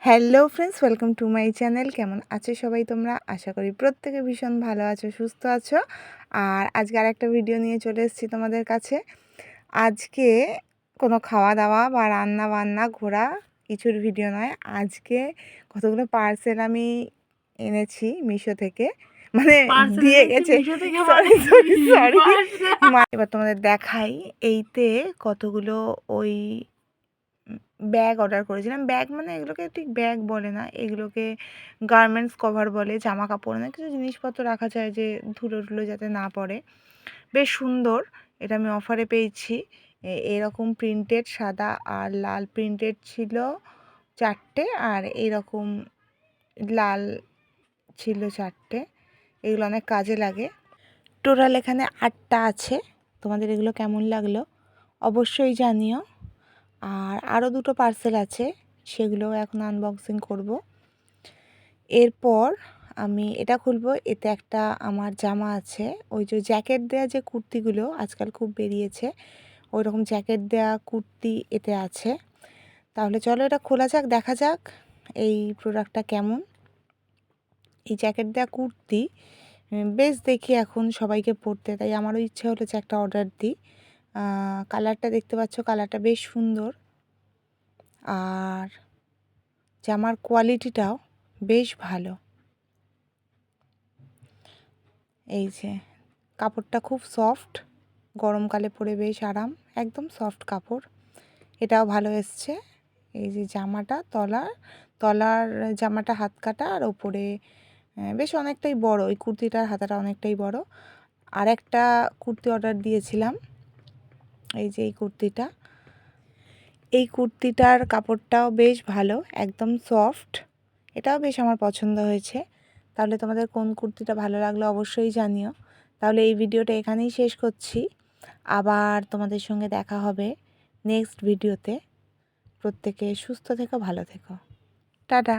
Hello friends, welcome to my channel. কেমন আছো সবাই তোমরা? আশা করি প্রত্যেকে ভীষণ ভালো আছো, সুস্থ আছো। আর আজকে আরেকটা ভিডিও নিয়ে চলে এসেছি তোমাদের কাছে। আজকে কোনো খাওয়া দাওয়া বা রান্না বান্না ঘোরা কিছুর ভিডিও নয়। আজকে কতগুলো পার্সেল আমি এনেছি মিশো থেকে, মানে দিয়ে গেছে। সরি সরি সরি এবার তোমাদের দেখাই। এইতে কতগুলো ওই ব্যাগ অর্ডার করেছিলাম। ব্যাগ মানে এগুলোকে ঠিক ব্যাগ বলে না, এগুলোকে গার্মেন্টস কভার বলে। জামা কাপড় না, কিছু জিনিসপত্র রাখা যায় যে ধুলো টুলো যাতে না পড়ে। বেশ সুন্দর। এটা আমি অফারে পেয়েছি। এরকম প্রিন্টেড সাদা আর লাল প্রিন্টেড ছিল 4টে, আর এরকম লাল ছিল 4টে। এগুলো অনেক কাজে লাগে। টোটাল এখানে 8টা আছে। তোমাদের এগুলো কেমন লাগলো অবশ্যই জানিও। আর আরও দুটো পার্সেল আছে, সেগুলোও এখন আনবক্সিং করব। এরপর আমি এটা খুলবো। এতে একটা আমার জামা আছে, ওই যে জ্যাকেট দেওয়া যে কুর্তিগুলো আজকাল খুব বেরিয়েছে, ওই রকম জ্যাকেট দেওয়া কুর্তি এতে আছে। তাহলে চলো এটা খোলা যাক, দেখা যাক এই প্রোডাক্টটা কেমন। এই জ্যাকেট দেওয়া কুর্তি বেশ দেখি এখন সবাইকে পরতে, তাই আমারও ইচ্ছে হলো যে একটা অর্ডার দিই। কালারটা দেখতে পাচ্ছ, কালারটা বেশ সুন্দর। আর জামার কোয়ালিটিটাও বেশ ভালো। এই যে কাপড়টা খুব সফট, গরমকালে পরে বেশ আরাম, একদম সফট কাপড়। এটাও ভালো এসছে। এই যে জামাটা তলার জামাটা হাত কাটা, আর ওপরে বেশ অনেকটাই বড়। এই কুর্তিটার হাতাটা অনেকটাই বড়। আর একটা কুর্তি অর্ডার দিয়েছিলাম, এই যে এই কুর্তিটার কাপড়টাও বেশ ভালো, একদম সফট। এটাও বেশ আমার পছন্দ হয়েছে। তাহলে তোমাদের কোন কুর্তিটা ভালো লাগলো অবশ্যই জানিও। তাহলে এই ভিডিওটা এখানেই শেষ করছি। আবার তোমাদের সঙ্গে দেখা হবে নেক্সট ভিডিওতে। প্রত্যেকে সুস্থ থেকো, ভালো থেকো। টাটা।